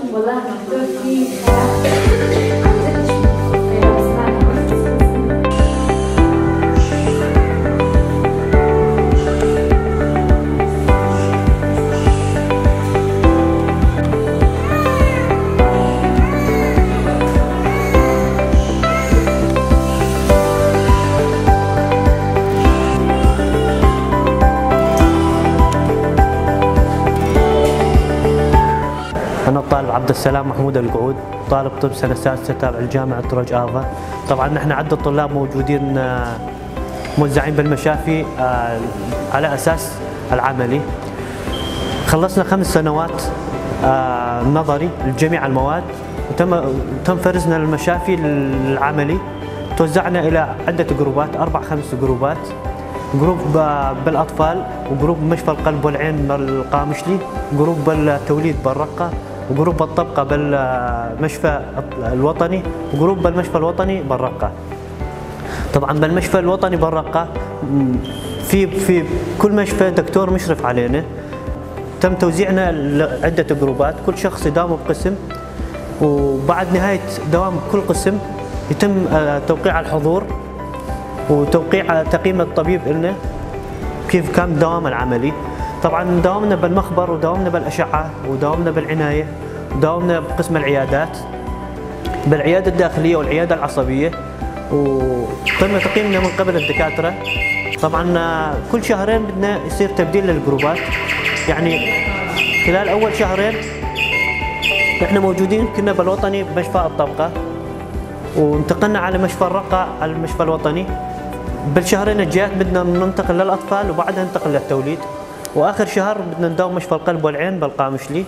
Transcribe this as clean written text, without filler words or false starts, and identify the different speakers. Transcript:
Speaker 1: والله الدكتور في عن جد شو بسمعنا.
Speaker 2: أنا الطالب عبد السلام محمود القعود، طالب طب سنة سادسة تابع لجامعة روج آفا. طبعا نحن عدة طلاب موجودين موزعين بالمشافي على أساس العملي. خلصنا 5 سنوات نظري لجميع المواد، وتم فرزنا المشافي العملي. توزعنا إلى عدة جروبات، 4-5 جروبات. جروب بالأطفال، وجروب مشفى القلب والعين بالقامشلي، جروب التوليد بالرقة، وجروب الطبقة بالمشفى الوطني، وجروب بالمشفى الوطني بالرقة. طبعا بالمشفى الوطني بالرقة في كل مشفى دكتور مشرف علينا. تم توزيعنا لعدة جروبات، كل شخص يداوم بقسم، وبعد نهاية دوام كل قسم يتم توقيع الحضور وتوقيع تقييم الطبيب لنا كيف كان الدوام العملي. طبعا داومنا بالمخبر، وداومنا بالأشعة، وداومنا بالعناية، وداومنا بقسم العيادات، بالعيادة الداخلية والعيادة العصبية، وتم تقييمنا من قبل الدكاترة. طبعا كل شهرين بدنا يصير تبديل للجروبات، يعني خلال أول شهرين احنا موجودين كنا بالوطني بمشفى الطبقة، وانتقلنا على مشفى الرقة على المشفى الوطني. بالشهرين الجايات بدنا ننتقل للأطفال، وبعدها ننتقل للتوليد، وآخر شهر بدنا نداوم مشفى القلب والعين بالقامشلي.